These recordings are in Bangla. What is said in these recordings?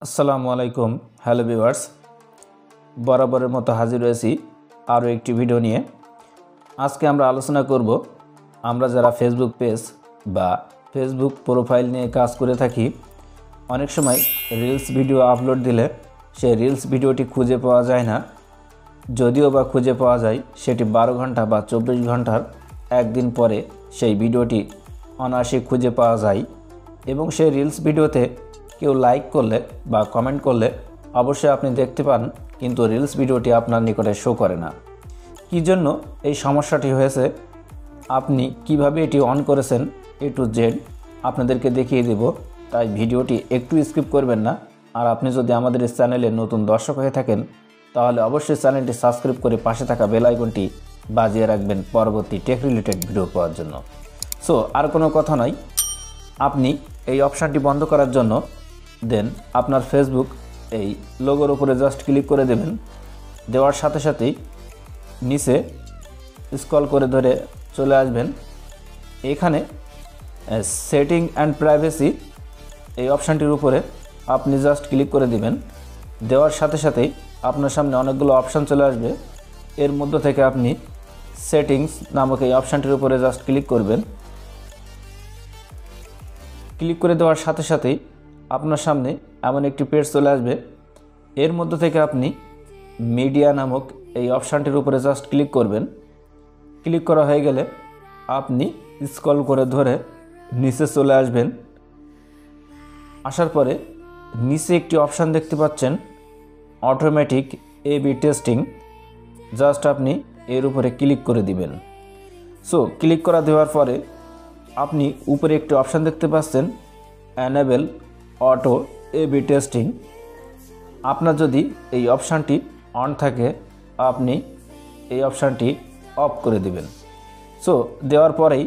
আসসালামু আলাইকুম। হ্যালো ভিউয়ার্স, বরাবরের মতো হাজির হয়েছি আরও একটি ভিডিও নিয়ে। আজকে আমরা আলোচনা করব আমরা যারা ফেসবুক পেজ বা ফেসবুক প্রোফাইল নিয়ে কাজ করে থাকি, অনেক সময় রিলস ভিডিও আপলোড দিলে সেই রিলস ভিডিওটি খুঁজে পাওয়া যায় না। যদিও বা খুঁজে পাওয়া যায়, সেটি 12 ঘন্টা বা 24 ঘন্টার একদিন পরে সেই ভিডিওটি অনায়াসে খুঁজে পাওয়া যায় এবং সেই রিলস ভিডিওতে কেউ লাইক করলে বা কমেন্ট করলে অবশ্যই আপনি দেখতে পান, কিন্তু রিলস ভিডিওটি আপনার নিকটে শো করে না। কী জন্য এই সমস্যাটি হয়েছে, আপনি কিভাবে এটি অন করেছেন, A to Z আপনাদেরকে দেখিয়ে দেব। তাই ভিডিওটি একটু স্কিপ করবেন না। আর আপনি যদি আমাদের এই চ্যানেলে নতুন দর্শক হয়ে থাকেন, তাহলে অবশ্যই চ্যানেলটি সাবস্ক্রাইব করে পাশে থাকা বেল আইকনটি বাজিয়ে রাখবেন পরবর্তী টেক রিলেটেড ভিডিও পাওয়ার জন্য। সো আর কোনো কথা নয়, আপনি এই অপশানটি বন্ধ করার জন্য দেন আপনার ফেসবুক এই লোগোর উপরে জাস্ট ক্লিক করে দেবেন। দেওয়ার সাথে সাথেই নিচে স্ক্রল করে ধরে চলে আসবেন। এখানে সেটিং অ্যান্ড প্রাইভেসি এই অপশানটির উপরে আপনি জাস্ট ক্লিক করে দিবেন। দেওয়ার সাথে সাথেই আপনার সামনে অনেকগুলো অপশান চলে আসবে। এর মধ্য থেকে আপনি সেটিংস নামক এই অপশানটির উপরে জাস্ট ক্লিক করবেন। ক্লিক করে দেওয়ার সাথে সাথেই আপনার সামনে এমন একটি পেজ চলে আসবে। এর মধ্য থেকে আপনি মিডিয়া নামক এই অপশানটির উপরে জাস্ট ক্লিক করবেন। ক্লিক করা হয়ে গেলে আপনি স্ক্রল করে ধরে নিচে চলে আসবেন। আসার পরে নিচে একটি অপশান দেখতে পাচ্ছেন, অটোমেটিক A/B টেস্টিং। জাস্ট আপনি এর উপরে ক্লিক করে দিবেন। সো ক্লিক করা দেওয়ার পরে আপনি উপরে একটি অপশান দেখতে পাচ্ছেন, এনেবল অটো A/B টেস্টিং। আপনার যদি এই অপশানটি অন থাকে, আপনি এই অপশানটি অফ করে দিবেন। সো দেওয়ার পরেই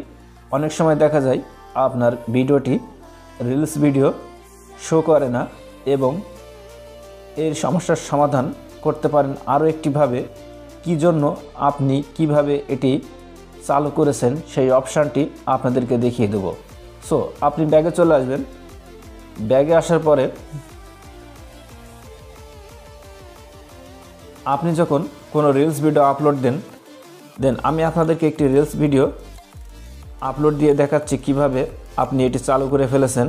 অনেক সময় দেখা যায় আপনার ভিডিওটি রিলস ভিডিও শো করে না, এবং এর সমস্যার সমাধান করতে পারেন আরও একটিভাবে। কী জন্য আপনি কিভাবে এটি চালু করেছেন সেই অপশানটি আপনাদেরকে দেখিয়ে দেব। সো আপনি ব্যাগে চলে আসবেন। ব্যাগে আসার পরে আপনি যখন কোনো রিলস ভিডিও আপলোড দেন আমি আপনাদেরকে একটি রিলস ভিডিও আপলোড দিয়ে দেখাচ্ছি কিভাবে আপনি এটি চালু করে ফেলেছেন।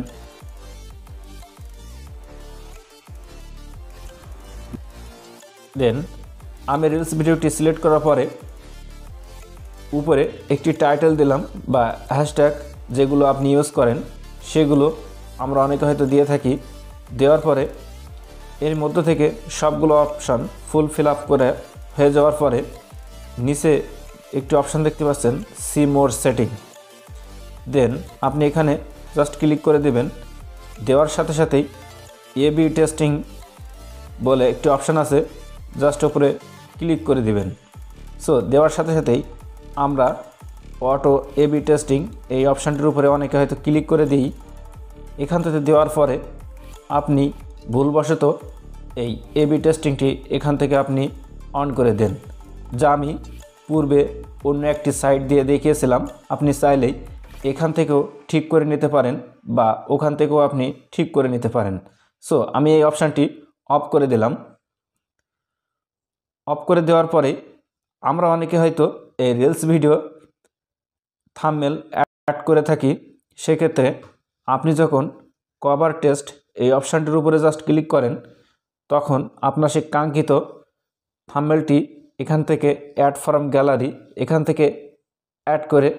দেন আমি রিলস ভিডিওটি সিলেক্ট করার পরে উপরে একটি টাইটেল দিলাম বা হ্যাশট্যাগ, যেগুলো আপনি ইউজ করেন সেগুলো আমরা অনেকে হয়তো দিয়ে থাকি। দেওয়ার পরে এর মধ্য থেকে সবগুলো অপশান ফিল আপ করে হয়ে যাওয়ার পরে নিচে একটি অপশান দেখতে পাচ্ছেন, সি মোর সেটিং। দেন আপনি এখানে জাস্ট ক্লিক করে দেবেন। দেওয়ার সাথে সাথেই A/B টেস্টিং বলে একটি অপশান আছে, জাস্ট উপরে ক্লিক করে দিবেন। সো দেওয়ার সাথে সাথেই আমরা অটো A/B টেস্টিং এই অপশানটির উপরে অনেকে হয়তো ক্লিক করে দিই। এখান থেকে দেওয়ার পরে আপনি ভুলবশত এই A/B টেস্টিংটি এখান থেকে আপনি অন করে দেন, যা আমি পূর্বে অন্য একটি সাইট দিয়ে দেখিয়েছিলাম। আপনি চাইলেই এখান থেকেও ঠিক করে নিতে পারেন বা ওখান থেকেও আপনি ঠিক করে নিতে পারেন। সো আমি এই অপশানটি অফ করে দিলাম। অফ করে দেওয়ার পরে আমরা অনেকে হয়তো এই রিলস ভিডিও থাম্বনেল অ্যাড করে থাকি। সেক্ষেত্রে আপনি যখন কভার টেস্ট এই অপশানটির উপরে জাস্ট ক্লিক করেন, তখন আপনার সেই কাঙ্ক্ষিত থাম্বনেলটি এখান থেকে অ্যাড ফ্রম গ্যালারি এখান থেকে অ্যাড করে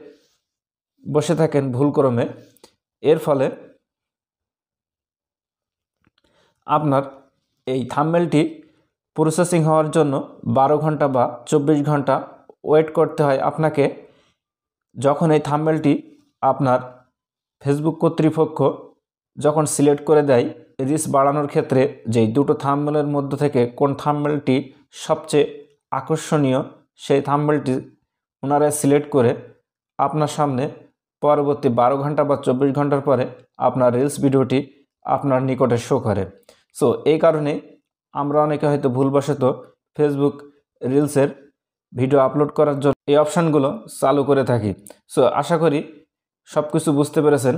বসে থাকেন ভুলক্রমে। এর ফলে আপনার এই থাম্বনেলটি প্রসেসিং হওয়ার জন্য 12 ঘন্টা বা 24 ঘন্টা ওয়েট করতে হয় আপনাকে। যখন এই থাম্বনেলটি আপনার ফেসবুক কর্তৃপক্ষ যখন সিলেক্ট করে দেয় রিচ বাড়ানোর ক্ষেত্রে, যেই দুটো থাম্বনেলের মধ্য থেকে কোন থাম্বনেলটি সবচেয়ে আকর্ষণীয়, সেই থাম্বনেলটি ওনারা সিলেক্ট করে আপনার সামনে পরবর্তী 12 ঘন্টা বা 24 ঘন্টার পরে আপনার রিলস ভিডিওটি আপনার নিকটে শো করে। সো এই কারণে আমরা অনেকে হয়তো ভুলবশত ফেসবুক রিলসের ভিডিও আপলোড করার জন্য এই অপশানগুলো চালু করে থাকি। সো আশা করি সব কিছু বুঝতে পেরেছেন।